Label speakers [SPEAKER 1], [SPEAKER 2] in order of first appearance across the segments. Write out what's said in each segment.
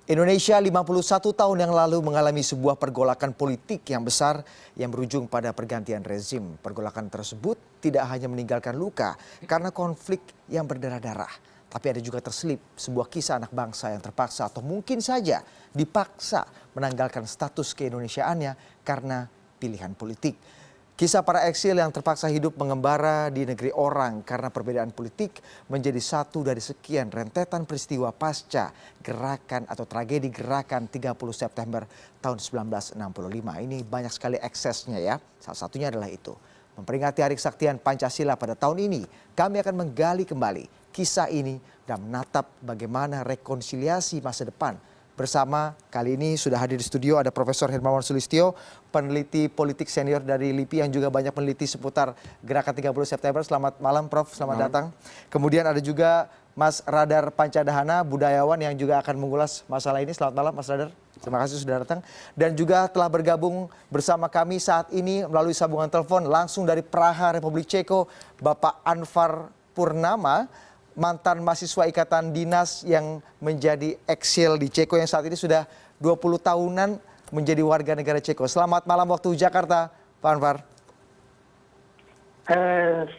[SPEAKER 1] Indonesia 51 tahun yang lalu mengalami sebuah pergolakan politik yang besar yang berujung pada pergantian rezim. Pergolakan tersebut tidak hanya meninggalkan luka karena konflik yang berdarah-darah, tapi ada juga terselip sebuah kisah anak bangsa yang terpaksa atau mungkin saja dipaksa menanggalkan status keindonesiaannya karena pilihan politik. Kisah para eksil yang terpaksa hidup mengembara di negeri orang karena perbedaan politik menjadi satu dari sekian rentetan peristiwa pasca gerakan atau tragedi gerakan 30 September tahun 1965. Ini banyak sekali eksesnya ya. Salah satunya adalah itu. Memperingati Hari Kesaktian Pancasila pada tahun ini, kami akan menggali kembali kisah ini dan menatap bagaimana rekonsiliasi masa depan. Bersama kali ini sudah hadir di studio ada Profesor Hermawan Sulistyo, peneliti politik senior dari LIPI yang juga banyak meneliti seputar gerakan 30 September. Selamat malam Prof, selamat datang. Kemudian ada juga Mas Radar Pancadhana, budayawan yang juga akan mengulas masalah ini. Selamat malam Mas Radar, terima kasih sudah datang. Dan juga telah bergabung bersama kami saat ini melalui sambungan telepon langsung dari Praha, Republik Ceko, Bapak Anvar Purnama, mantan mahasiswa ikatan dinas yang menjadi eksil di Ceko yang saat ini sudah 20 tahunan menjadi warga negara Ceko. Selamat malam waktu Jakarta, Pak Anvar.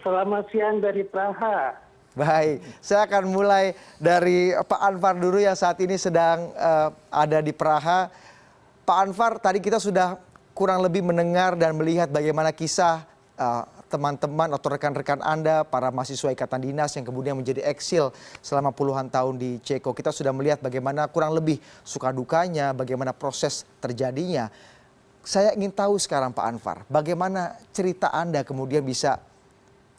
[SPEAKER 2] Selamat siang dari Praha.
[SPEAKER 1] Baik, saya akan mulai dari Pak Anvar dulu yang saat ini sedang ada di Praha. Pak Anvar, tadi kita sudah kurang lebih mendengar dan melihat bagaimana kisah teman-teman atau rekan-rekan Anda, para mahasiswa ikatan dinas yang kemudian menjadi eksil selama puluhan tahun di Ceko. Kita sudah melihat bagaimana kurang lebih suka dukanya, bagaimana proses terjadinya. Saya ingin tahu sekarang Pak Anvar, bagaimana cerita Anda kemudian bisa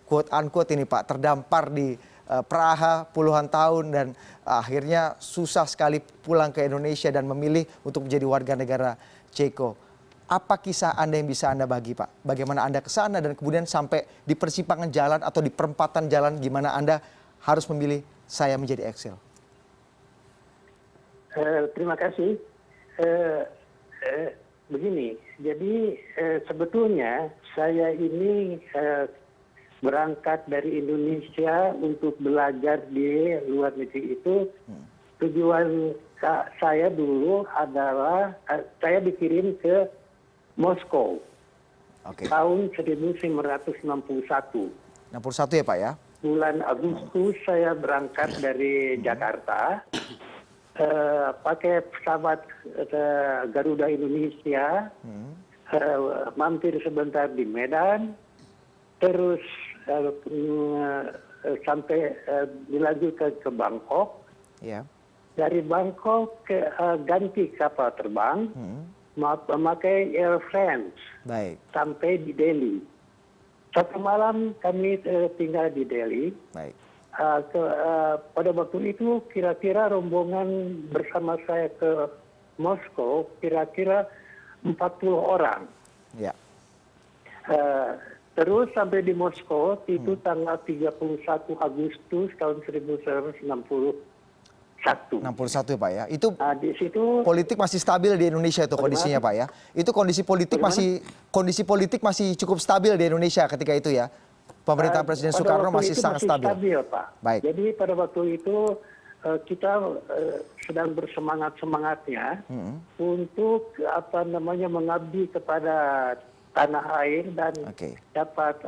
[SPEAKER 1] quote unquote ini Pak, terdampar di Praha puluhan tahun dan akhirnya susah sekali pulang ke Indonesia dan memilih untuk menjadi warga negara Ceko. Apa kisah Anda yang bisa Anda bagi Pak? Bagaimana Anda ke sana dan kemudian sampai di persimpangan jalan atau di perempatan jalan gimana Anda harus memilih saya menjadi eksil?
[SPEAKER 2] Terima kasih. Begini, jadi sebetulnya saya ini berangkat dari Indonesia untuk belajar di luar negeri itu tujuan saya dulu adalah saya dikirim ke Moskow tahun 1961.
[SPEAKER 1] 61 ya Pak ya?
[SPEAKER 2] Bulan Agustus saya berangkat dari Jakarta, pakai pesawat Garuda Indonesia, mampir sebentar di Medan, terus sampai dilanjutkan ke Bangkok.
[SPEAKER 1] Yeah. Dari
[SPEAKER 2] Bangkok ganti kapal terbang. Memakai Air France.
[SPEAKER 1] Baik.
[SPEAKER 2] Sampai di Delhi. Satu malam kami tinggal di Delhi.
[SPEAKER 1] Baik.
[SPEAKER 2] Pada waktu itu kira-kira rombongan bersama saya ke Moskow kira-kira 40 orang. Ya. Terus sampai di Moskow itu tanggal 31 Agustus tahun 1961.
[SPEAKER 1] 61 ya Pak ya. Itu
[SPEAKER 2] di situ
[SPEAKER 1] politik masih stabil di Indonesia itu kondisinya Pak ya. Itu kondisi politik masih cukup stabil di Indonesia ketika itu ya. Pemerintahan Presiden Soekarno masih sangat stabil.
[SPEAKER 2] Pak.
[SPEAKER 1] Baik.
[SPEAKER 2] Jadi pada waktu itu kita sedang bersemangat-semangatnya untuk mengabdi kepada tanah air dan dapat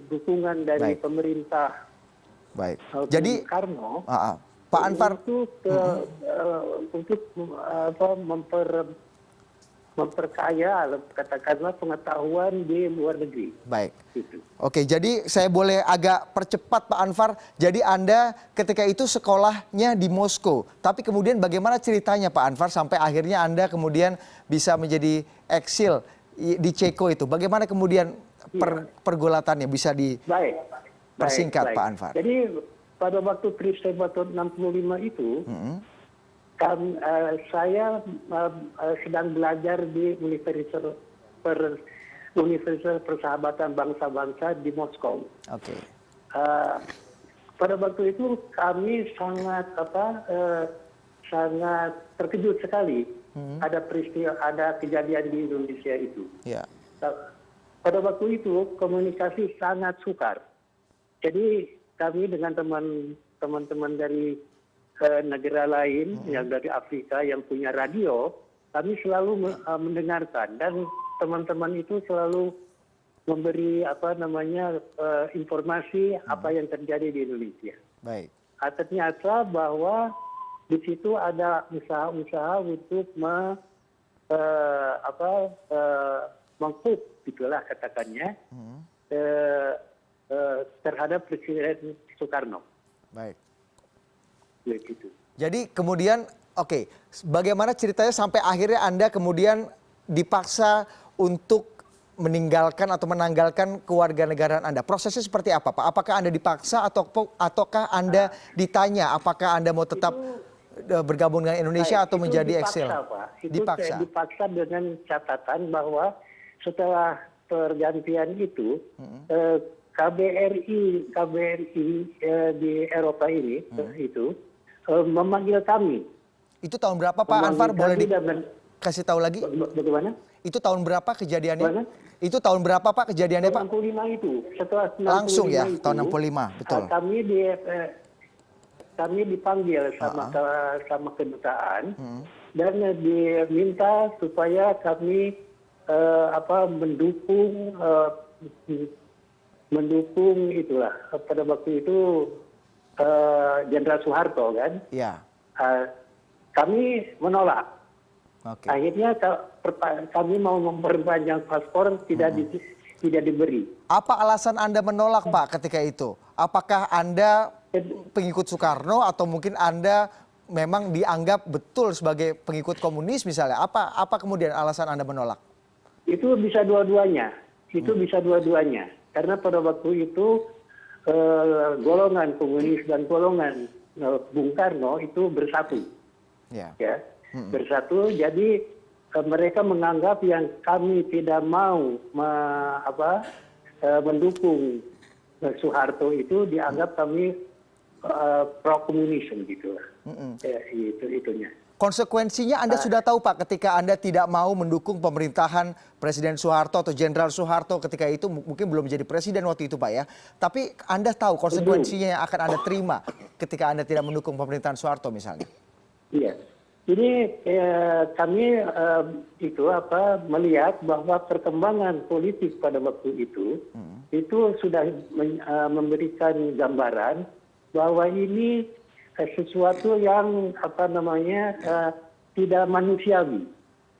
[SPEAKER 2] dukungan dari pemerintah.
[SPEAKER 1] Baik. Jadi
[SPEAKER 2] Karno,
[SPEAKER 1] Pak Anvar
[SPEAKER 2] untuk memperkaya katakanlah pengetahuan di luar negeri.
[SPEAKER 1] Baik. Gitu. Oke, jadi saya boleh agak percepat Pak Anvar. Jadi Anda ketika itu sekolahnya di Moskow, tapi kemudian bagaimana ceritanya Pak Anvar sampai akhirnya Anda kemudian bisa menjadi eksil di Ceko itu? Bagaimana kemudian pergolatannya bisa persingkat Pak Anvar.
[SPEAKER 2] Jadi pada waktu peristiwa tahun 65 itu, saya sedang belajar di Universitas Persahabatan Bangsa-Bangsa di Moskow.
[SPEAKER 1] Oke.
[SPEAKER 2] Pada waktu itu kami sangat terkejut sekali ada kejadian di Indonesia itu.
[SPEAKER 1] Yeah.
[SPEAKER 2] Pada waktu itu komunikasi sangat sukar. Jadi kami dengan teman-teman dari negara lain yang dari Afrika yang punya radio, kami selalu mendengarkan dan teman-teman itu selalu memberi informasi apa yang terjadi di Indonesia.
[SPEAKER 1] Baik.
[SPEAKER 2] Ternyata bahwa di situ ada usaha-usaha untuk mengkut, gitulah katakannya, terhadap Presiden Soekarno.
[SPEAKER 1] Baik.
[SPEAKER 2] Begitu.
[SPEAKER 1] Jadi kemudian, oke, bagaimana ceritanya sampai akhirnya Anda kemudian dipaksa untuk meninggalkan atau menanggalkan kewarganegaraan Anda? Prosesnya seperti apa, Pak? Apakah Anda dipaksa ataukah Anda ditanya apakah Anda mau tetap bergabung dengan Indonesia atau menjadi eksil?
[SPEAKER 2] Pak.
[SPEAKER 1] Dipaksa.
[SPEAKER 2] Dipaksa dengan catatan bahwa setelah pergantian itu KBRI di Eropa ini itu memanggil kami.
[SPEAKER 1] Itu tahun berapa, Pak Anwar? Boleh dikasih tahu lagi?
[SPEAKER 2] Bagaimana?
[SPEAKER 1] Itu tahun berapa kejadiannya?
[SPEAKER 2] Bagaimana?
[SPEAKER 1] Itu tahun berapa, Pak, kejadiannya, Pak?
[SPEAKER 2] 65 itu. Setelah 65
[SPEAKER 1] Langsung ya,
[SPEAKER 2] itu,
[SPEAKER 1] tahun 65, betul.
[SPEAKER 2] Kami dipanggil sama kedutaan dan diminta supaya kami mendukung itulah pada waktu itu Jenderal Soeharto kan.
[SPEAKER 1] Iya.
[SPEAKER 2] Kami menolak.
[SPEAKER 1] Oke.
[SPEAKER 2] Akhirnya kami mau memperpanjang paspor tidak diberi.
[SPEAKER 1] Apa alasan Anda menolak, Pak, ketika itu? Apakah Anda pengikut Soekarno atau mungkin Anda memang dianggap betul sebagai pengikut komunis misalnya? Apa kemudian alasan Anda menolak?
[SPEAKER 2] Itu bisa dua-duanya. Karena pada waktu itu golongan komunis dan golongan Bung Karno itu bersatu.
[SPEAKER 1] Ya.
[SPEAKER 2] Bersatu. Jadi mereka menganggap yang kami tidak mau mendukung Soeharto itu dianggap kami pro komunis gitu. Itunya.
[SPEAKER 1] Konsekuensinya Anda sudah tahu, Pak, ketika Anda tidak mau mendukung pemerintahan Presiden Soeharto atau Jenderal Soeharto ketika itu, mungkin belum menjadi presiden waktu itu, Pak ya. Tapi Anda tahu konsekuensinya yang akan Anda terima ketika Anda tidak mendukung pemerintahan Soeharto misalnya.
[SPEAKER 2] Iya. Jadi kami melihat bahwa perkembangan politik pada waktu itu sudah memberikan gambaran bahwa ini sesuatu yang tidak manusiawi,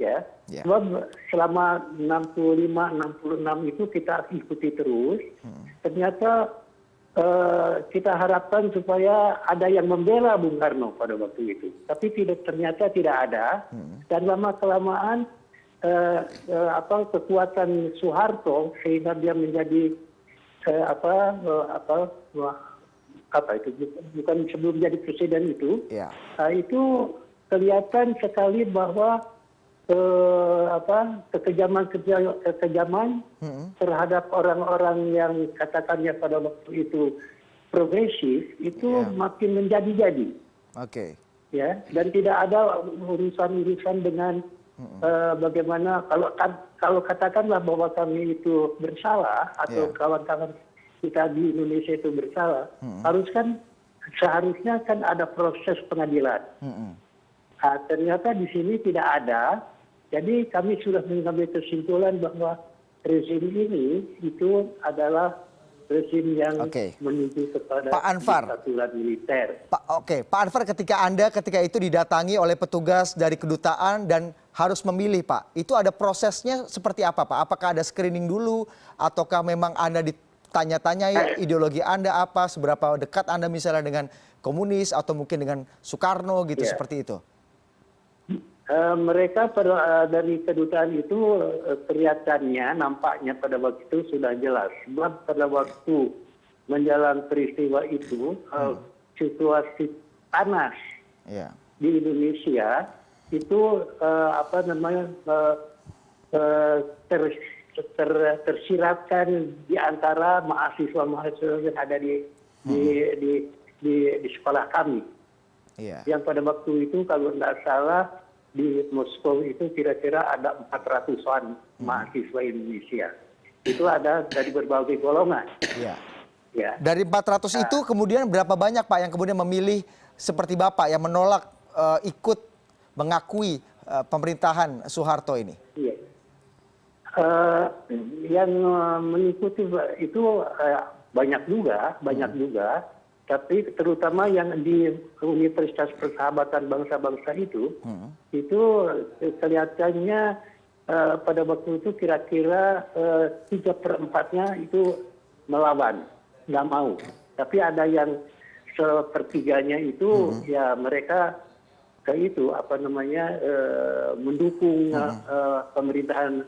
[SPEAKER 2] ya. Sebab selama 65-66 itu kita ikuti terus. Ternyata kita harapkan supaya ada yang membela Bung Karno pada waktu itu, tapi ternyata tidak ada. Dan lama kelamaan kekuatan Soeharto sehingga dia menjadi bukan sebelum jadi presiden itu, itu kelihatan sekali bahwa kekejaman terhadap orang-orang yang katakannya pada waktu itu progresif itu makin menjadi-jadi.
[SPEAKER 1] Oke.
[SPEAKER 2] Ya, dan tidak ada urusan-urusan dengan bagaimana kalau katakanlah bahwa kami itu bersalah atau kawan-kawan kita di Indonesia itu bersalah, seharusnya kan ada proses pengadilan. Ternyata di sini tidak ada. Jadi kami sudah mengambil kesimpulan bahwa rezim ini itu adalah rezim yang menuju kepada diktaturan militer.
[SPEAKER 1] Pak Anwar, ketika itu didatangi oleh petugas dari kedutaan dan harus memilih, Pak, itu ada prosesnya seperti apa, Pak? Apakah ada screening dulu ataukah memang Anda ditanya-tanyai ideologi Anda apa, seberapa dekat Anda misalnya dengan komunis atau mungkin dengan Soekarno gitu, seperti itu?
[SPEAKER 2] Mereka dari kedutaan itu kelihatannya nampaknya pada waktu itu sudah jelas. Sebab pada waktu menjelang peristiwa itu situasi panas di Indonesia itu tersiratkan di antara mahasiswa-mahasiswa yang ada di sekolah kami. Yang pada waktu itu kalau tidak salah di Moskow itu kira-kira ada 400-an mahasiswa Indonesia. Itu ada dari berbagai golongan.
[SPEAKER 1] Dari 400 itu kemudian berapa banyak, Pak, yang kemudian memilih seperti Bapak yang menolak ikut mengakui pemerintahan Soeharto ini?
[SPEAKER 2] Iya. Yang mengikuti itu banyak juga, tapi terutama yang di Universitas Persahabatan Bangsa-Bangsa itu kelihatannya pada waktu itu kira-kira 3/4-nya itu melawan, nggak mau. Tapi ada yang sepertiganya itu ya mereka mendukung pemerintahan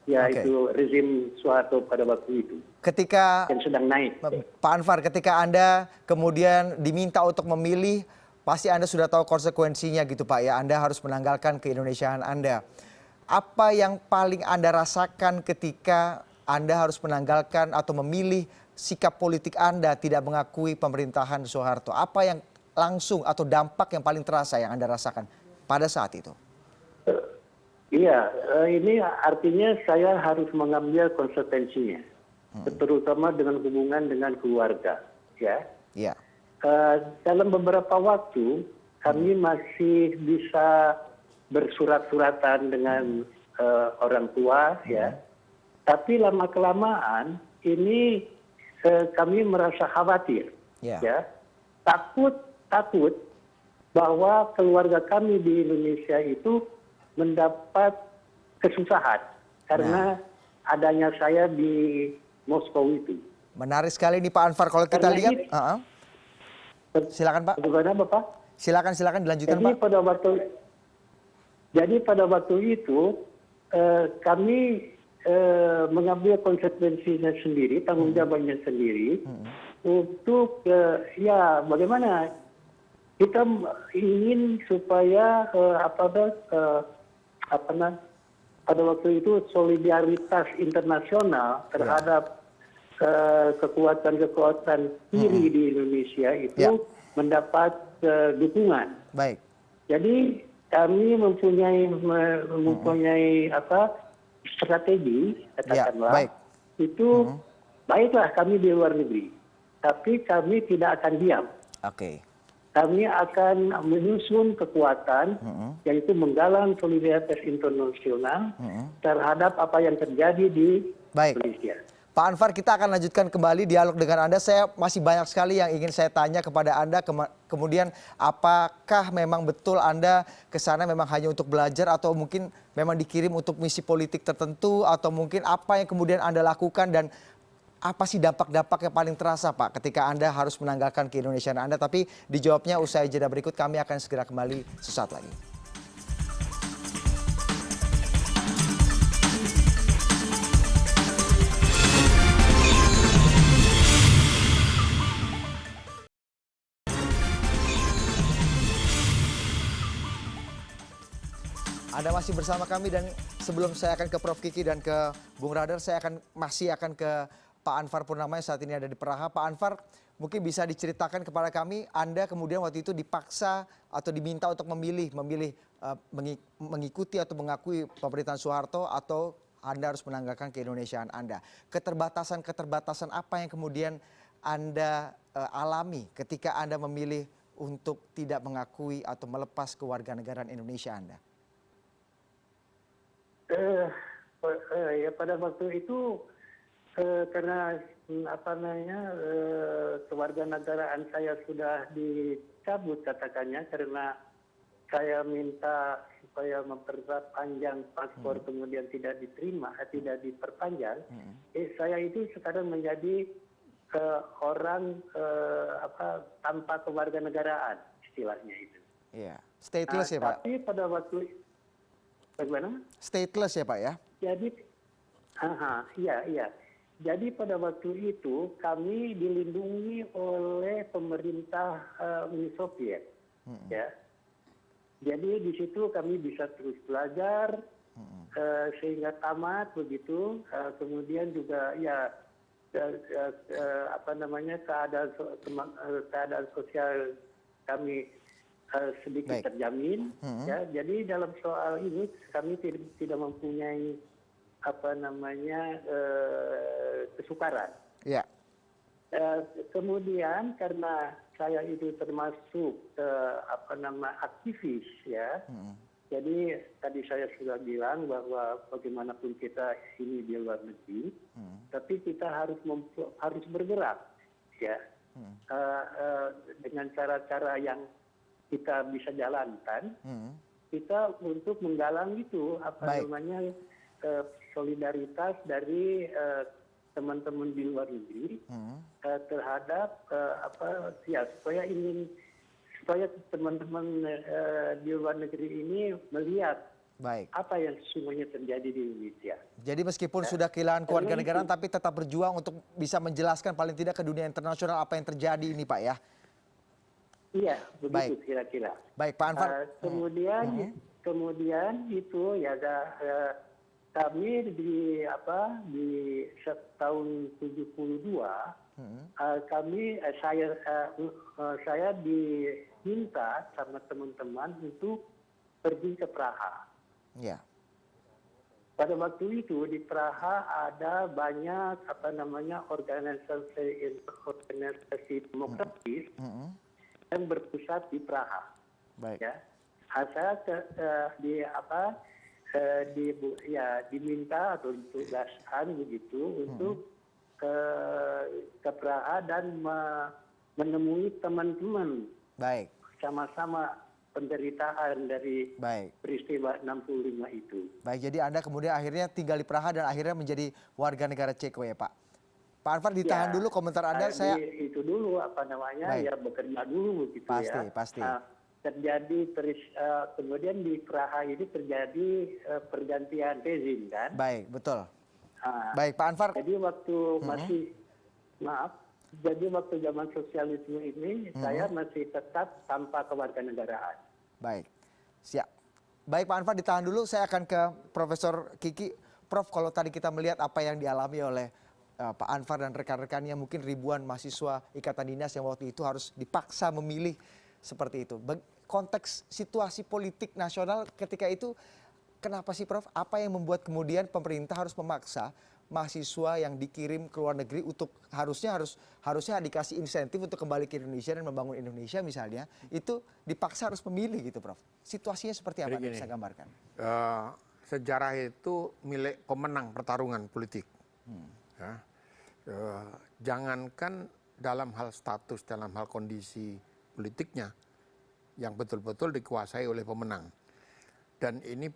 [SPEAKER 2] yaitu rezim Soeharto pada waktu itu.
[SPEAKER 1] Ketika
[SPEAKER 2] yang sedang naik.
[SPEAKER 1] Pak Anwar, ketika Anda kemudian diminta untuk memilih, pasti Anda sudah tahu konsekuensinya gitu Pak ya. Anda harus menanggalkan keindonesiaan Anda. Apa yang paling Anda rasakan ketika Anda harus menanggalkan atau memilih sikap politik Anda tidak mengakui pemerintahan Soeharto? Apa yang langsung atau dampak yang paling terasa yang Anda rasakan pada saat itu?
[SPEAKER 2] Iya, ini artinya saya harus mengambil konsekuensinya, terutama dengan hubungan dengan keluarga, ya.
[SPEAKER 1] Iya.
[SPEAKER 2] Dalam beberapa waktu kami masih bisa bersurat-suratan dengan orang tua, ya. Tapi lama kelamaan ini kami merasa khawatir, ya. Takut bahwa keluarga kami di Indonesia itu mendapat kesusahan karena adanya saya di Moskow itu.
[SPEAKER 1] Menarik sekali nih Pak Anwar kalau kita lihat. Silakan Pak.
[SPEAKER 2] Bagaimana Bapak?
[SPEAKER 1] Silakan dilanjutkan Pak.
[SPEAKER 2] Jadi pada waktu itu kami mengambil konsekuensinya sendiri, tanggung jawabnya sendiri untuk ya bagaimana kita ingin supaya pada waktu itu solidaritas internasional terhadap kekuatan-kekuatan kiri di Indonesia itu mendapat dukungan.
[SPEAKER 1] Baik.
[SPEAKER 2] Jadi kami mempunyai strategi, katakanlah, itu baiklah kami di luar negeri, tapi kami tidak akan diam.
[SPEAKER 1] Oke.
[SPEAKER 2] Kami akan menyusun kekuatan, yaitu menggalang solidaritas internasional terhadap apa yang terjadi di Indonesia.
[SPEAKER 1] Pak Anwar, kita akan lanjutkan kembali dialog dengan Anda. Saya masih banyak sekali yang ingin saya tanya kepada Anda. Kemudian apakah memang betul Anda ke sana memang hanya untuk belajar atau mungkin memang dikirim untuk misi politik tertentu atau mungkin apa yang kemudian Anda lakukan dan apa sih dampak-dampak yang paling terasa Pak ketika Anda harus menanggalkan keindonesiaan Anda? Tapi dijawabnya usai jeda berikut, kami akan segera kembali sesaat lagi. Anda masih bersama kami dan sebelum saya akan ke Prof Kiki dan ke Bung Radar, saya masih akan ke Pak Anwar Purnama yang saat ini ada di Praha. Pak Anwar, mungkin bisa diceritakan kepada kami, Anda kemudian waktu itu dipaksa atau diminta untuk memilih mengikuti atau mengakui pemerintahan Soeharto atau Anda harus menanggalkan keindonesiaan Anda. Keterbatasan apa yang kemudian Anda alami ketika Anda memilih untuk tidak mengakui atau melepas kewarganegaraan Indonesia Anda?
[SPEAKER 2] Ya pada waktu itu karena kewarganegaraan saya sudah dicabut katakannya karena saya minta supaya memperpanjang paspor kemudian tidak diterima, tidak diperpanjang. Saya itu sekarang menjadi orang tanpa kewarganegaraan istilahnya itu.
[SPEAKER 1] Iya, stateless ya Pak.
[SPEAKER 2] Tapi pada waktu bagaimana?
[SPEAKER 1] Stateless ya Pak ya?
[SPEAKER 2] Jadi, iya. Jadi pada waktu itu kami dilindungi oleh pemerintah Uni Soviet, ya. Jadi di situ kami bisa terus belajar sehingga tamat begitu. Kemudian juga ya keadaan sosial kami sedikit terjamin, ya. Jadi dalam soal ini kami tidak mempunyai kesukaran.
[SPEAKER 1] Ya.
[SPEAKER 2] kemudian karena saya itu termasuk aktivis ya. Jadi tadi saya sudah bilang bahwa bagaimanapun kita ini di luar negeri, tapi kita harus bergerak ya dengan cara-cara yang kita bisa jalankan. Kita untuk menggalang itu solidaritas dari teman-teman di luar negeri terhadap supaya teman-teman di luar negeri ini melihat apa yang sesungguhnya terjadi di Indonesia.
[SPEAKER 1] Jadi meskipun sudah kehilangan kewarganegaraan tapi tetap berjuang untuk bisa menjelaskan paling tidak ke dunia internasional apa yang terjadi ini Pak ya.
[SPEAKER 2] Iya, begitu kira-kira.
[SPEAKER 1] Baik Pak Anwar.
[SPEAKER 2] Kemudian itu ya kami di tahun 72 saya diminta sama teman-teman untuk pergi ke Praha.
[SPEAKER 1] Ya.
[SPEAKER 2] Pada waktu itu di Praha ada banyak organisasi demokratis yang berpusat di Praha.
[SPEAKER 1] Baik.
[SPEAKER 2] Ya. Saya diminta atau ditugaskan begitu untuk ke Praha dan menemui teman-teman.
[SPEAKER 1] Baik.
[SPEAKER 2] Sama-sama penderitaan dari peristiwa 65 itu.
[SPEAKER 1] Baik, jadi Anda kemudian akhirnya tinggal di Praha dan akhirnya menjadi warga negara Ceko ya Pak. Pak Anwar ditahan dulu komentar Anda.
[SPEAKER 2] Itu dulu ya bekerja dulu gitu ya.
[SPEAKER 1] Pasti.
[SPEAKER 2] Kemudian di Praha ini terjadi pergantian rezim kan.
[SPEAKER 1] Baik, betul. Baik Pak Anwar.
[SPEAKER 2] Jadi waktu zaman sosialisme ini saya masih tetap tanpa kewarganegaraan.
[SPEAKER 1] Baik, siap. Baik Pak Anwar ditahan dulu, saya akan ke Profesor Kiki. Prof, kalau tadi kita melihat apa yang dialami oleh Pak Anwar dan rekan-rekannya, mungkin ribuan mahasiswa Ikatan Dinas yang waktu itu harus dipaksa memilih seperti itu. Konteks situasi politik nasional ketika itu, kenapa sih Prof? Apa yang membuat kemudian pemerintah harus memaksa mahasiswa yang dikirim ke luar negeri untuk harusnya dikasih insentif untuk kembali ke Indonesia dan membangun Indonesia misalnya, itu dipaksa harus memilih gitu Prof? Situasinya seperti apa? Anda bisa gambarkan?
[SPEAKER 3] Sejarah itu milik pemenang pertarungan politik. Jangankan dalam hal status, dalam hal kondisi politiknya yang betul-betul dikuasai oleh pemenang. Dan ini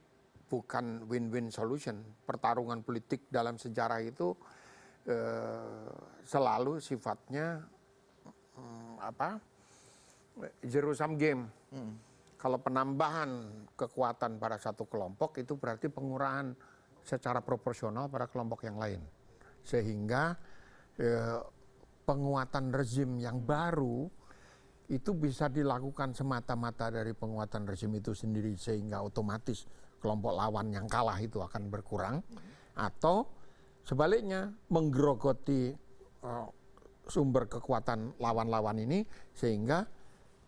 [SPEAKER 3] bukan win-win solution. Pertarungan politik dalam sejarah itu selalu sifatnya zero sum game. Kalau penambahan kekuatan pada satu kelompok itu berarti pengurangan secara proporsional pada kelompok yang lain. Sehingga penguatan rezim yang baru itu bisa dilakukan semata-mata dari penguatan rezim itu sendiri, sehingga otomatis kelompok lawan yang kalah itu akan berkurang, atau sebaliknya menggerogoti sumber kekuatan lawan-lawan ini sehingga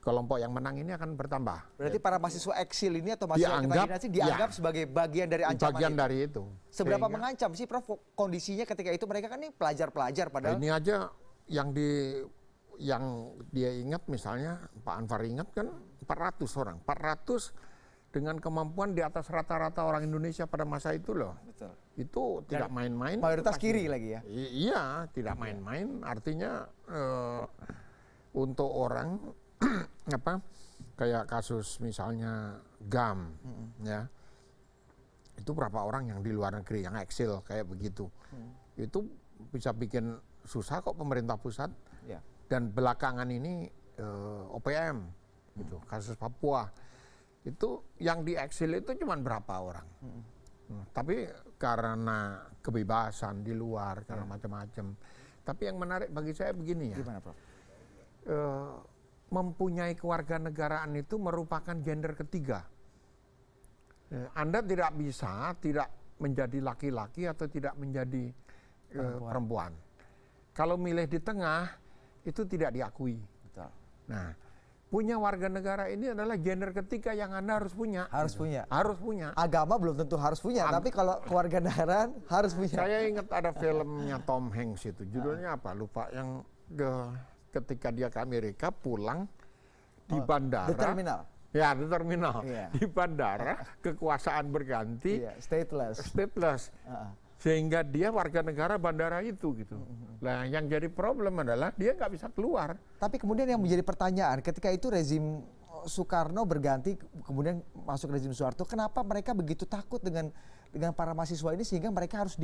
[SPEAKER 3] kelompok yang menang ini akan bertambah.
[SPEAKER 1] Berarti para mahasiswa eksil ini atau mahasiswa dianggap sebagai bagian dari ancaman
[SPEAKER 3] bagian dari itu.
[SPEAKER 1] Seberapa mengancam sih Prof kondisinya ketika itu? Mereka kan ini pelajar-pelajar padahal.
[SPEAKER 3] Ini aja yang dia ingat, misalnya Pak Anwar ingat kan 400 orang. 400 dengan kemampuan di atas rata-rata orang Indonesia pada masa itu loh. Betul. Itu tidak main-main.
[SPEAKER 1] Mayoritas kiri lagi ya?
[SPEAKER 3] Iya, tidak main-main. Artinya untuk orang kayak kasus misalnya GAM, ya, itu berapa orang yang di luar negeri yang eksil kayak begitu, itu bisa bikin susah kok pemerintah pusat. Ya. Dan belakangan ini OPM, gitu, kasus Papua, itu yang di eksil itu cuma berapa orang, tapi karena kebebasan di luar, karena macam-macam. Tapi yang menarik bagi saya begini ya.
[SPEAKER 1] Gimana, Prof?
[SPEAKER 3] Mempunyai kewarganegaraan itu merupakan gender ketiga. Anda tidak bisa tidak menjadi laki-laki atau tidak menjadi perempuan. Kalau milih di tengah itu tidak diakui.
[SPEAKER 1] Betul.
[SPEAKER 3] Nah, punya warga negara ini adalah gender ketiga yang Anda harus punya.
[SPEAKER 1] Harus punya.
[SPEAKER 3] Harus punya.
[SPEAKER 1] Agama belum tentu harus punya, tapi kalau kewarganegaraan harus punya.
[SPEAKER 3] Saya ingat ada filmnya Tom Hanks itu, judulnya apa? Lupa, yang ketika dia ke Amerika pulang di bandara.
[SPEAKER 1] Di terminal.
[SPEAKER 3] Ya, di terminal.
[SPEAKER 1] Iya.
[SPEAKER 3] Di bandara kekuasaan berganti.
[SPEAKER 1] Iya, stateless.
[SPEAKER 3] Sehingga dia warga negara bandara itu gitu. Nah, yang jadi problem adalah dia nggak bisa keluar.
[SPEAKER 1] Tapi kemudian yang menjadi pertanyaan, ketika itu rezim Soekarno berganti, kemudian masuk rezim Soeharto, kenapa mereka begitu takut dengan para mahasiswa ini sehingga mereka harus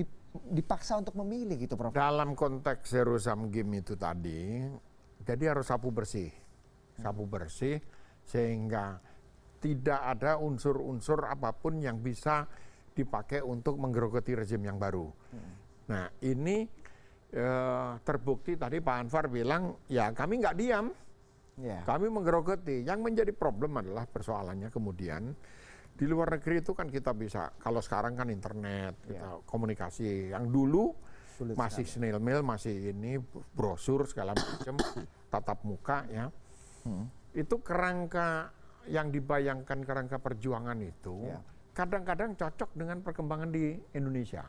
[SPEAKER 1] dipaksa untuk memilih gitu, Prof?
[SPEAKER 3] Dalam konteks zero sum game itu tadi, jadi harus sapu bersih sehingga tidak ada unsur-unsur apapun yang bisa dipakai untuk menggerogoti rezim yang baru. Nah, ini terbukti tadi Pak Anwar bilang, ya kami nggak diam, kami menggerogoti. Yang menjadi problem adalah persoalannya kemudian di luar negeri itu kan kita bisa, kalau sekarang kan internet, kita komunikasi. Yang dulu sulit masih snail mail, masih ini brosur segala macam, tatap muka ya. Itu kerangka yang dibayangkan, kerangka perjuangan itu kadang-kadang cocok dengan perkembangan di Indonesia.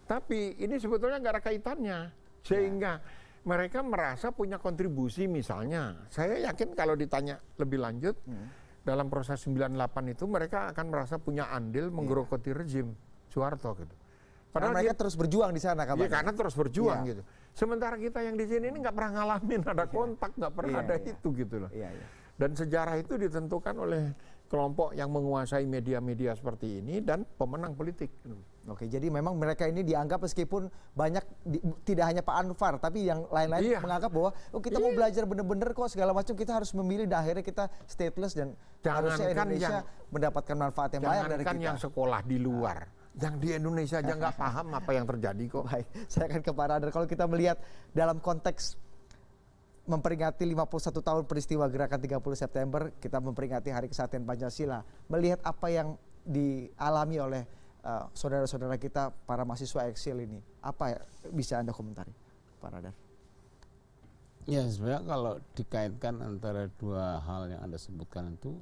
[SPEAKER 3] Tapi ini sebetulnya nggak ada kaitannya. Sehingga mereka merasa punya kontribusi misalnya. Saya yakin kalau ditanya lebih lanjut, dalam proses 98 itu mereka akan merasa punya andil menggerogoti rezim Soeharto gitu.
[SPEAKER 1] Padahal mereka terus berjuang di sana kabarnya.
[SPEAKER 3] Iya, karena terus berjuang gitu. Sementara kita yang di sini ini nggak pernah ngalamin ada kontak, nggak pernah ada itu gitu loh. Dan sejarah itu ditentukan oleh kelompok yang menguasai media-media seperti ini dan pemenang politik.
[SPEAKER 1] Oke, jadi memang mereka ini dianggap meskipun banyak tidak hanya Pak Anwar, tapi yang lain-lain menganggap bahwa kita mau belajar benar-benar kok segala macam, kita harus memilih dan akhirnya kita stateless dan harusnya Indonesia mendapatkan manfaat yang banyak dari kita.
[SPEAKER 3] Jangankan yang sekolah di luar, yang di Indonesia aja nggak paham apa yang terjadi kok.
[SPEAKER 1] Baik, saya akan ke Pak Radar. Kalau kita melihat dalam konteks memperingati 51 tahun peristiwa gerakan 30 September, kita memperingati Hari Kesaktian Pancasila. Melihat apa yang dialami oleh saudara-saudara kita, para mahasiswa eksil ini, apa bisa Anda komentari, Pak Radar?
[SPEAKER 4] Ya, sebenarnya kalau dikaitkan antara dua hal yang Anda sebutkan itu,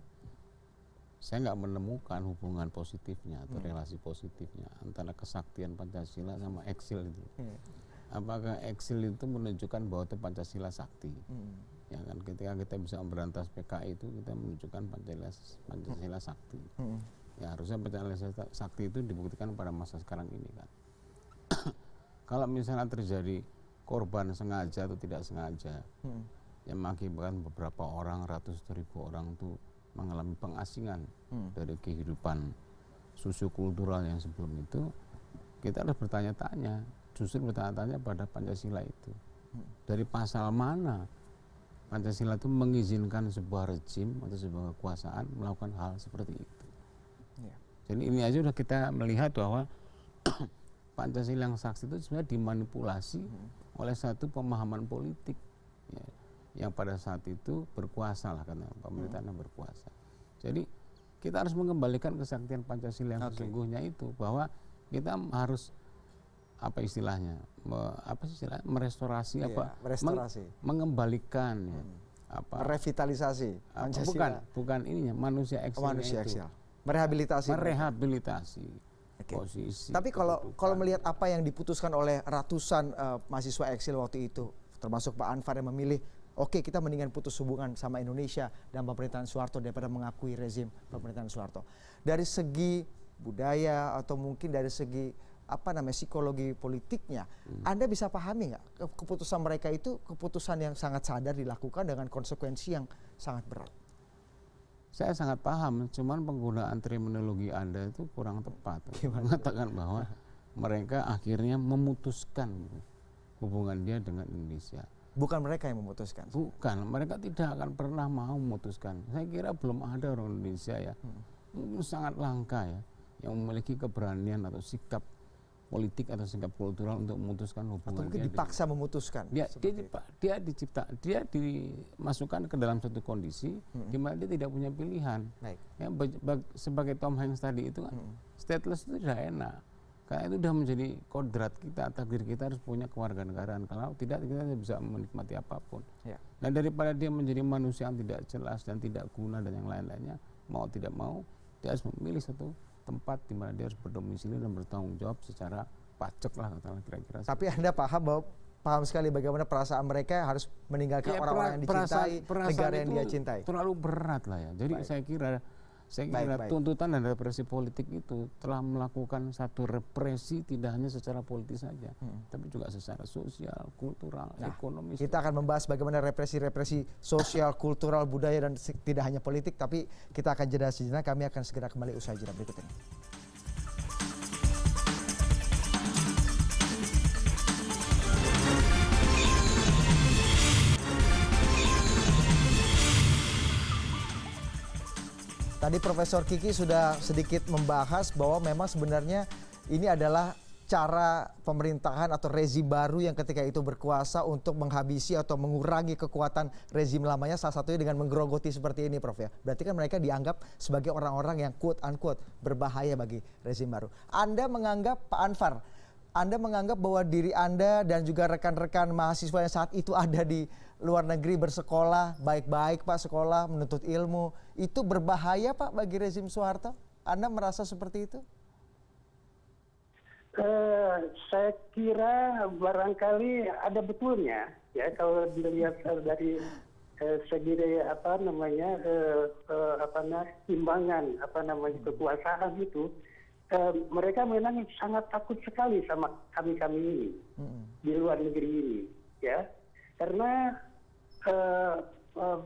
[SPEAKER 4] saya nggak menemukan hubungan positifnya atau relasi positifnya antara kesaktian Pancasila sama eksil itu. Apakah eksil itu menunjukkan bahwa itu Pancasila sakti? Ya kan, ketika kita bisa memberantas PKI itu kita menunjukkan Pancasila sakti. Ya harusnya Pancasila sakti itu dibuktikan pada masa sekarang ini kan. Kalau misalnya terjadi korban sengaja atau tidak sengaja, yang mengakibatkan beberapa orang, ratus ribu orang itu mengalami pengasingan dari kehidupan sosiokultural yang sebelum itu, kita harus bertanya-tanya. Justru bertanya-tanya pada Pancasila itu. Dari pasal mana Pancasila itu mengizinkan sebuah rezim atau sebuah kekuasaan melakukan hal seperti itu. Jadi ini aja udah kita melihat bahwa Pancasila yang saksi itu sebenarnya dimanipulasi oleh satu pemahaman politik yang pada saat itu berkuasa lah, karena pemerintahan yang berkuasa. Jadi kita harus mengembalikan kesaktian Pancasila yang sesungguhnya itu, bahwa kita harus merestorasi mengembalikan
[SPEAKER 1] revitalisasi Pancasila.
[SPEAKER 4] bukan ininya manusia eksil.
[SPEAKER 1] Merehabilitasi
[SPEAKER 4] posisi.
[SPEAKER 1] Tapi kalau melihat apa yang diputuskan oleh ratusan mahasiswa eksil waktu itu, termasuk Pak Anwar yang memilih, oke, kita mendingan putus hubungan sama Indonesia dan pemerintahan Soeharto daripada mengakui rezim pemerintahan Soeharto. Dari segi budaya atau mungkin dari segi psikologi politiknya, Anda bisa pahami nggak keputusan mereka itu keputusan yang sangat sadar dilakukan dengan konsekuensi yang sangat berat?
[SPEAKER 4] Saya sangat paham, cuman penggunaan terminologi Anda itu kurang tepat. Mengatakan bahwa mereka akhirnya memutuskan hubungan dia dengan Indonesia.
[SPEAKER 1] Bukan mereka yang memutuskan?
[SPEAKER 4] Bukan, mereka tidak akan pernah mau memutuskan. Saya kira belum ada orang Indonesia sangat langka yang memiliki keberanian atau sikap politik atau sikap kultural untuk memutuskan hubungan.
[SPEAKER 1] Atau mungkin dipaksa memutuskan.
[SPEAKER 4] Dia dimasukkan ke dalam satu kondisi di mana dia tidak punya pilihan. Ya, sebagai Tom Hanks tadi itu kan, stateless itu tidak enak. Karena itu sudah menjadi kodrat kita, takdir kita harus punya kewarganegaraan. Kalau tidak, kita tidak bisa menikmati apapun. Dan daripada dia menjadi manusia yang tidak jelas dan tidak guna dan yang lain-lainnya, mau tidak mau, dia harus memilih satu tempat di mana dia harus berdomisili dan bertanggung jawab secara pajak lah kira-kira.
[SPEAKER 1] Tapi Anda paham bahwa paham sekali bagaimana perasaan mereka harus meninggalkan orang-orang yang dicintai, negara yang dia cintai.
[SPEAKER 4] Terlalu berat lah ya. Jadi saya kira tuntutan dan represi politik itu telah melakukan satu represi tidak hanya secara politis saja, tapi juga secara sosial, kultural, ekonomis.
[SPEAKER 1] Kita akan membahas bagaimana represi sosial, kultural, budaya, dan tidak hanya politik, tapi kita akan jeda sejenak. Kami akan segera kembali usai jeda berikut ini. Tadi Profesor Kiki sudah sedikit membahas bahwa memang sebenarnya ini adalah cara pemerintahan atau rezim baru yang ketika itu berkuasa untuk menghabisi atau mengurangi kekuatan rezim lamanya, salah satunya dengan menggerogoti seperti ini, Prof ya. Berarti kan mereka dianggap sebagai orang-orang yang quote unquote berbahaya bagi rezim baru. Anda menganggap, Pak Anwar, Anda menganggap bahwa diri Anda dan juga rekan-rekan mahasiswa yang saat itu ada di luar negeri bersekolah, baik-baik Pak, sekolah, menuntut ilmu, itu berbahaya Pak bagi rezim Soeharto? Anda merasa seperti itu?
[SPEAKER 2] Saya kira barangkali ada betulnya, ya, kalau dilihat dari segi timbangan kekuasaan itu, mereka memang sangat takut sekali sama kami ini di luar negeri ini, ya, karena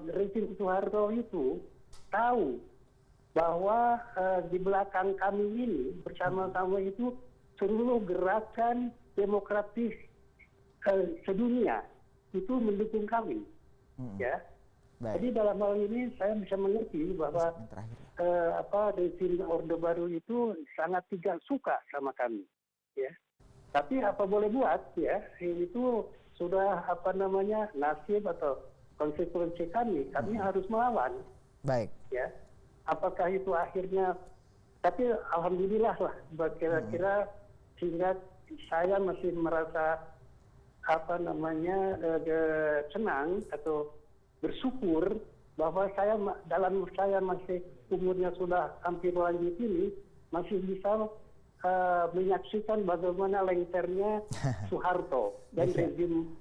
[SPEAKER 2] rezim Soeharto itu tahu bahwa di belakang kami ini bersama-sama itu seluruh gerakan demokratis sedunia itu mendukung kami, ya. Jadi dalam hal ini saya bisa mengerti bahwa rezim Orde Baru itu sangat tidak suka sama kami, ya. Tapi apa boleh buat, ya, itu sudah nasib atau konsekuensi kami harus melawan.
[SPEAKER 1] Baik.
[SPEAKER 2] Ya, apakah itu akhirnya? Tapi alhamdulillah lah, kira-kira sehingga saya masih merasa senang atau bersyukur bahwa saya masih umurnya sudah hampir lanjut ini masih bisa menyaksikan bagaimana lengsernya Soeharto dan rezim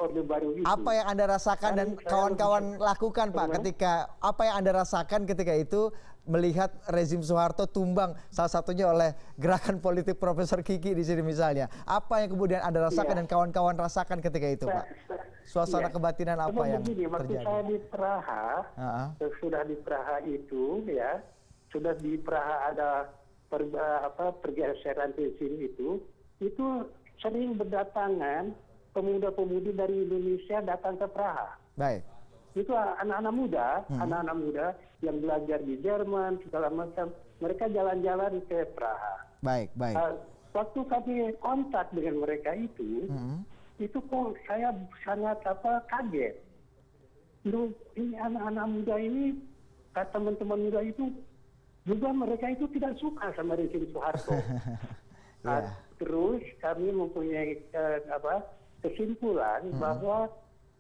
[SPEAKER 2] Orde Baru itu.
[SPEAKER 1] Apa yang Anda rasakan dan kawan-kawan lakukan Pak apa yang Anda rasakan ketika itu melihat rezim Soeharto tumbang salah satunya oleh gerakan politik Profesor Kiki di sini misalnya. Apa yang kemudian Anda rasakan dan kawan-kawan rasakan ketika itu Pak? Suasana kebatinan apa yang
[SPEAKER 2] waktu
[SPEAKER 1] terjadi?
[SPEAKER 2] saya di Praha, sudah di Praha itu, ya, sudah di Praha ada pergeseran rezim itu sering berdatangan pemuda-pemudi dari Indonesia datang ke Praha.
[SPEAKER 1] Baik.
[SPEAKER 2] Itu anak-anak muda yang belajar di Jerman segala macam, mereka jalan-jalan ke Praha.
[SPEAKER 1] Baik.
[SPEAKER 2] Waktu kami kontak dengan mereka itu kok saya sangat kaget. Loh, ini anak-anak muda ini, teman-teman muda itu juga mereka itu tidak suka sama rezim Soeharto. Terus kami mempunyai kesimpulan bahwa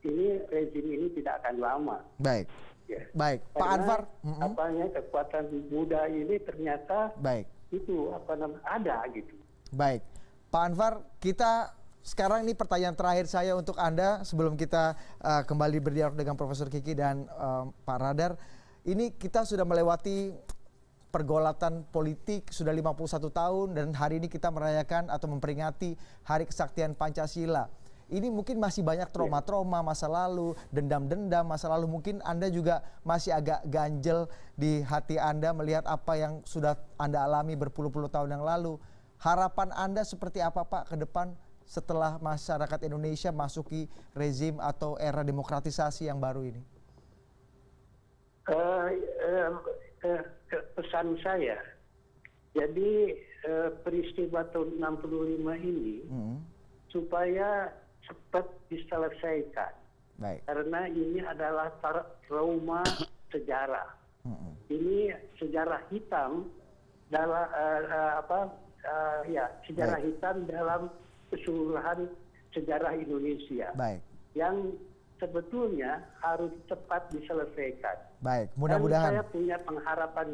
[SPEAKER 2] ini rezim ini tidak akan lama.
[SPEAKER 1] Baik.
[SPEAKER 2] Ya.
[SPEAKER 1] Baik, Pak Anwar.
[SPEAKER 2] Kekuatan muda ini ternyata itu ada gitu.
[SPEAKER 1] Baik, Pak Anwar, kita sekarang ini pertanyaan terakhir saya untuk Anda sebelum kita kembali berdialog dengan Profesor Kiki dan Pak Radar. Ini kita sudah melewati pergolatan politik sudah 51 tahun dan hari ini kita merayakan atau memperingati Hari Kesaktian Pancasila. Ini mungkin masih banyak trauma-trauma masa lalu, dendam-dendam masa lalu. Mungkin Anda juga masih agak ganjel di hati Anda melihat apa yang sudah Anda alami berpuluh-puluh tahun yang lalu. Harapan Anda seperti apa Pak ke depan setelah masyarakat Indonesia masuki rezim atau era demokratisasi yang baru ini?
[SPEAKER 2] Pesan saya, jadi peristiwa tahun 65 ini supaya cepat diselesaikan.
[SPEAKER 1] Baik.
[SPEAKER 2] Karena ini adalah trauma sejarah. Ini sejarah hitam dalam sejarah hitam dalam keseluruhan sejarah Indonesia.
[SPEAKER 1] Baik.
[SPEAKER 2] Yang sebetulnya harus cepat diselesaikan.
[SPEAKER 1] Baik, mudah-mudahan.
[SPEAKER 2] Dan saya punya pengharapan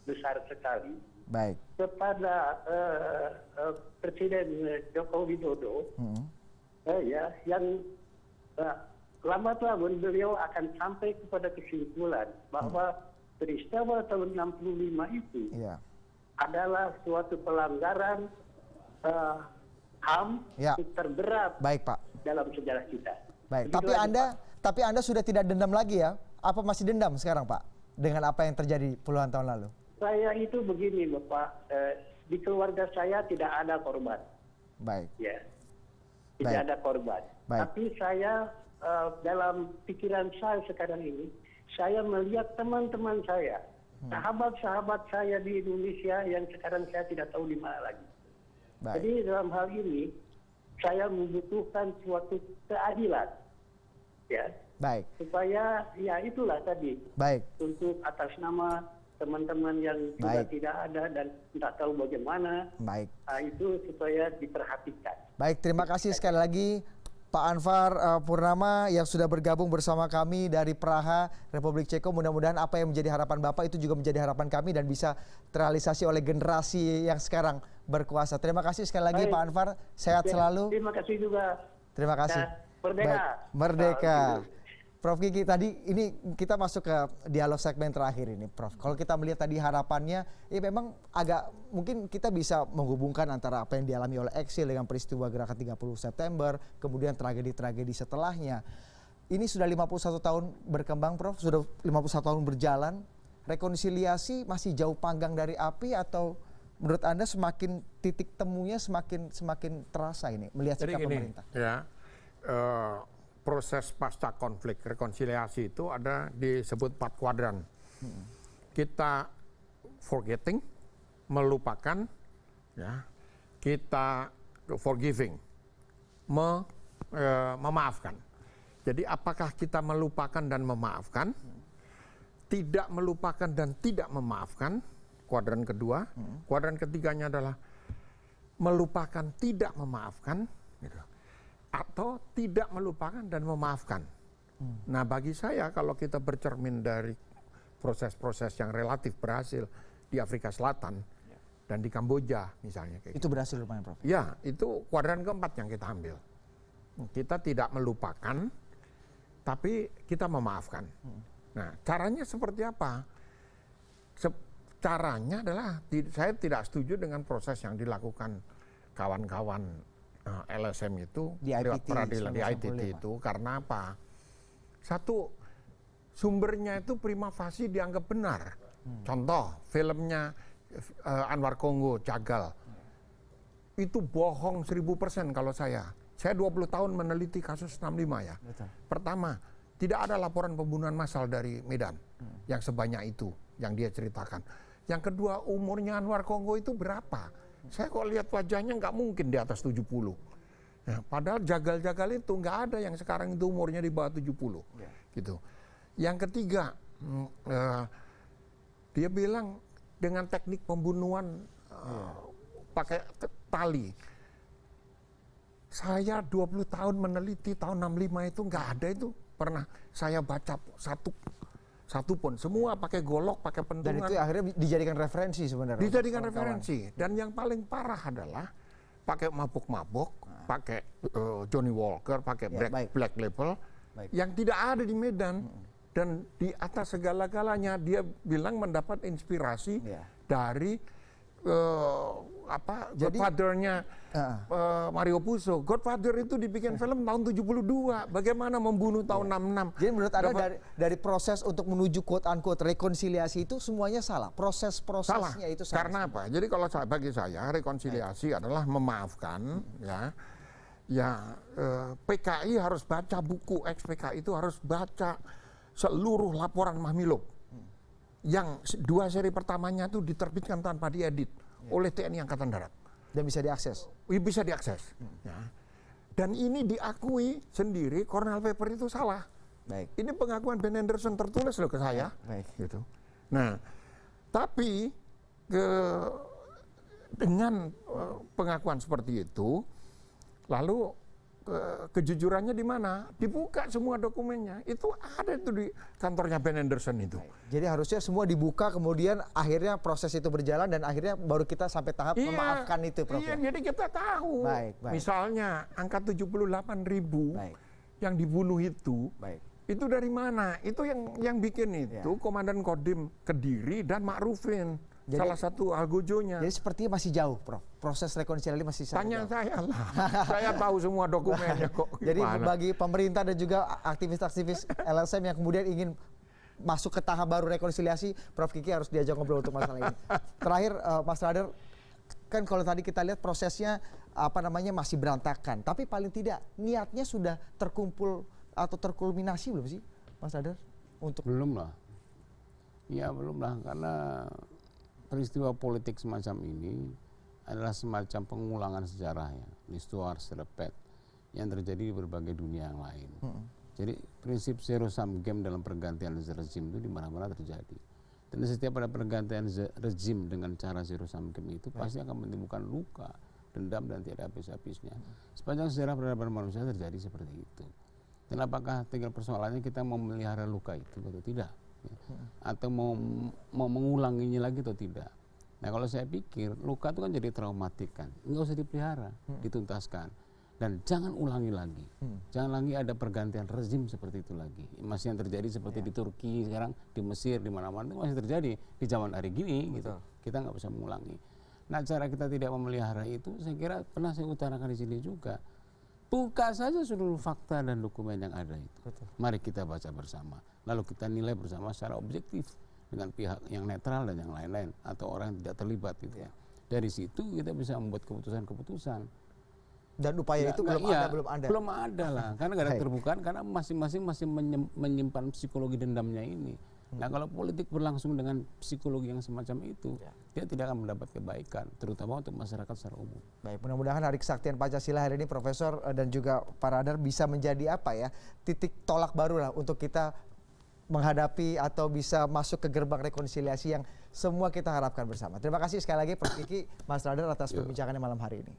[SPEAKER 2] besar sekali.
[SPEAKER 1] Baik.
[SPEAKER 2] Kepada Presiden Joko Widodo Ya, yang lambat laun beliau akan sampai kepada kesimpulan bahwa peristiwa tahun 65 itu
[SPEAKER 1] Iya.
[SPEAKER 2] adalah suatu pelanggaran HAM
[SPEAKER 1] Ya.
[SPEAKER 2] terberat
[SPEAKER 1] Baik, Pak.
[SPEAKER 2] dalam sejarah kita.
[SPEAKER 1] Baik,
[SPEAKER 2] Begitu aja, Pak.
[SPEAKER 1] tapi Anda sudah tidak dendam lagi ya? Apa masih dendam sekarang, Pak? Dengan apa yang terjadi puluhan tahun lalu?
[SPEAKER 2] Saya itu begini, Bapak, di keluarga saya tidak ada korban,
[SPEAKER 1] Baik.
[SPEAKER 2] ya, tidak
[SPEAKER 1] Baik.
[SPEAKER 2] ada korban.
[SPEAKER 1] Baik.
[SPEAKER 2] Tapi saya dalam pikiran saya sekarang ini, saya melihat teman-teman saya, sahabat-sahabat saya di Indonesia yang sekarang saya tidak tahu di mana lagi.
[SPEAKER 1] Baik.
[SPEAKER 2] Jadi dalam hal ini saya membutuhkan suatu keadilan, ya,
[SPEAKER 1] Baik.
[SPEAKER 2] supaya ya itulah tadi
[SPEAKER 1] Baik.
[SPEAKER 2] untuk atas nama teman-teman yang sudah
[SPEAKER 1] Baik.
[SPEAKER 2] tidak ada dan tidak tahu bagaimana,
[SPEAKER 1] Baik.
[SPEAKER 2] itu supaya diperhatikan.
[SPEAKER 1] Baik, terima kasih sekali lagi Pak Anwar Purnama yang sudah bergabung bersama kami dari Praha, Republik Ceko. Mudah-mudahan apa yang menjadi harapan Bapak itu juga menjadi harapan kami dan bisa terrealisasi oleh generasi yang sekarang berkuasa. Terima kasih sekali lagi
[SPEAKER 2] Baik.
[SPEAKER 1] Pak Anwar, sehat
[SPEAKER 2] Ya,
[SPEAKER 1] selalu.
[SPEAKER 2] terima kasih juga.
[SPEAKER 1] Terima kasih.
[SPEAKER 2] Ya, merdeka.
[SPEAKER 1] Baik, merdeka. Prof Kiki, tadi ini kita masuk ke dialog segmen terakhir ini, Prof. Kalau kita melihat tadi harapannya, ya memang agak mungkin kita bisa menghubungkan antara apa yang dialami oleh eksil dengan peristiwa gerakan 30 September, kemudian tragedi-tragedi setelahnya. Ini sudah 51 tahun berkembang, Prof. Sudah 51 tahun berjalan. Rekonsiliasi masih jauh panggang dari api atau menurut Anda semakin titik temunya semakin terasa ini melihat
[SPEAKER 3] Jadi
[SPEAKER 1] sikap
[SPEAKER 3] gini,
[SPEAKER 1] pemerintah?
[SPEAKER 3] ya, proses pasca konflik rekonsiliasi itu ada disebut 4 kuadran. Kita forgetting, melupakan, ya, kita forgiving, memaafkan. Jadi apakah kita melupakan dan memaafkan, tidak melupakan dan tidak memaafkan, kuadran kedua. Kuadran ketiganya adalah melupakan, tidak memaafkan, gitu. Atau tidak melupakan dan memaafkan. Nah, bagi saya kalau kita bercermin dari proses-proses yang relatif berhasil di Afrika Selatan dan di Kamboja misalnya kayak
[SPEAKER 1] Itu berhasil lumayan, Prof.
[SPEAKER 3] ya, itu kuadran keempat yang kita ambil. Kita tidak melupakan, tapi kita memaafkan. Nah, caranya seperti apa? Caranya adalah, saya tidak setuju dengan proses yang dilakukan kawan-kawan LSM itu
[SPEAKER 1] Di
[SPEAKER 3] lewat
[SPEAKER 1] IPT,
[SPEAKER 3] peradilan di ITT
[SPEAKER 1] 1995.
[SPEAKER 3] itu. Karena apa? Satu, sumbernya itu prima facie dianggap benar. Contoh, filmnya Anwar Congo, Jagal. Itu bohong 1000% kalau saya. Saya 20 tahun meneliti kasus 65 ya.
[SPEAKER 1] Betul.
[SPEAKER 3] Pertama, tidak ada laporan pembunuhan massal dari Medan yang sebanyak itu yang dia ceritakan. Yang kedua, umurnya Anwar Congo itu berapa? Saya kok lihat wajahnya nggak mungkin di atas 70. Nah, padahal jagal-jagal itu nggak ada yang sekarang itu umurnya di bawah 70. Gitu. Yang ketiga, dia bilang dengan teknik pembunuhan pakai tali. Saya 20 tahun meneliti tahun 65 itu nggak ada itu pernah saya baca satu pun, semua pakai golok, pakai
[SPEAKER 1] Dan
[SPEAKER 3] pentungan.
[SPEAKER 1] itu akhirnya dijadikan referensi sebenarnya.
[SPEAKER 3] Dijadikan
[SPEAKER 1] untuk kawan-kawan.
[SPEAKER 3] referensi. Dan yang paling parah adalah pakai mabuk-mabuk, pakai Johnny Walker, pakai
[SPEAKER 1] Ya, baik.
[SPEAKER 3] Black Label,
[SPEAKER 1] Baik.
[SPEAKER 3] yang tidak ada di Medan. Dan di atas segala-galanya dia bilang mendapat inspirasi
[SPEAKER 1] Ya.
[SPEAKER 3] dari
[SPEAKER 1] Jadi-
[SPEAKER 3] Godfather-nya Mario Puzo. Godfather itu dibikin film tahun 72. Bagaimana membunuh tahun 66.
[SPEAKER 1] Jadi menurut Anda
[SPEAKER 3] Berapa-
[SPEAKER 1] dari proses untuk menuju quote-unquote rekonsiliasi itu semuanya salah?
[SPEAKER 3] Salah.
[SPEAKER 1] Proses-prosesnya itu salah?
[SPEAKER 3] Karena apa? Jadi kalau bagi saya rekonsiliasi adalah memaafkan, PKI harus baca buku, ex-PKI itu harus baca seluruh laporan Mahmilub. Yang 2 seri pertamanya itu diterbitkan tanpa diedit oleh TNI Angkatan Darat.
[SPEAKER 1] Dan bisa diakses?
[SPEAKER 3] Bisa diakses. Ya. Dan ini diakui sendiri, Cornell Paper itu salah.
[SPEAKER 1] Baik.
[SPEAKER 3] Ini pengakuan Ben Anderson tertulis loh ke saya.
[SPEAKER 1] Baik.
[SPEAKER 3] Gitu. Nah, tapi dengan pengakuan seperti itu, lalu kejujurannya di mana? Dibuka semua dokumennya. Itu ada itu di kantornya Ben Anderson itu.
[SPEAKER 1] Jadi harusnya semua dibuka, kemudian akhirnya proses itu berjalan dan akhirnya baru kita sampai tahap memaafkan itu, Prof.
[SPEAKER 3] Iya, jadi kita tahu.
[SPEAKER 1] Baik.
[SPEAKER 3] Misalnya angka 78.000 yang dibunuh itu. Itu dari mana? Itu yang bikin itu Komandan Kodim Kediri dan Ma'rufin. Jadi, salah satu algojonya.
[SPEAKER 1] Jadi sepertinya masih jauh, Prof. Proses rekonsiliasi masih sangat
[SPEAKER 3] Tanya
[SPEAKER 1] jauh.
[SPEAKER 3] saya lah. Saya tahu semua dokumennya kok.
[SPEAKER 1] Jadi
[SPEAKER 3] Gimana?
[SPEAKER 1] bagi pemerintah dan juga aktivis-aktivis LSM yang kemudian ingin masuk ke tahap baru rekonsiliasi, Prof Kiki harus diajak ngobrol untuk masalah ini. Terakhir, Mas Radar, kan kalau tadi kita lihat prosesnya masih berantakan, tapi paling tidak niatnya sudah terkumpul atau terkulminasi belum sih, Mas Radar?
[SPEAKER 4] Belum lah. Ya belum lah, karena peristiwa politik semacam ini adalah semacam pengulangan sejarah ya, l'histoire se répète, yang terjadi di berbagai dunia yang lain. Jadi prinsip zero sum game dalam pergantian rezim itu di mana-mana terjadi. Dan setiap ada pergantian rezim dengan cara zero sum game itu pasti akan menimbulkan luka, dendam dan tidak habis-habisnya. Sepanjang sejarah peradaban manusia terjadi seperti itu. Dan apakah tinggal persoalannya kita mau memelihara luka itu atau tidak? Atau mau mengulanginya lagi atau tidak? Nah kalau saya pikir luka itu kan jadi traumatik kan, nggak usah dipelihara, dituntaskan, dan jangan ulangi lagi, jangan lagi ada pergantian rezim seperti itu lagi. Masih yang terjadi seperti di Turki sekarang, di Mesir, di mana-mana itu masih terjadi di zaman hari gini, gitu. Kita nggak bisa mengulangi. Nah cara kita tidak memelihara itu, saya kira pernah saya utarakan di sini juga. Buka saja seluruh fakta dan dokumen yang ada itu. Mari kita baca bersama. Lalu kita nilai bersama secara objektif dengan pihak yang netral dan yang lain-lain atau orang yang tidak terlibat gitu ya. Dari situ kita bisa membuat keputusan-keputusan. Dan
[SPEAKER 1] upaya itu belum ada.
[SPEAKER 4] Belum ada lah, karena nggak ada terbukaan karena masing-masing masih menyimpan psikologi dendamnya ini. Nah kalau politik berlangsung dengan psikologi yang semacam itu, dia tidak akan mendapat kebaikan, terutama untuk masyarakat secara umum.
[SPEAKER 1] Baik, mudah-mudahan Hari Kesaktian Pancasila hari ini, Profesor dan juga Pak Radar, bisa menjadi titik tolak baru lah untuk kita menghadapi atau bisa masuk ke gerbang rekonsiliasi yang semua kita harapkan bersama. Terima kasih sekali lagi Prof Kiki, Mas Radar atas perbincangannya malam hari ini.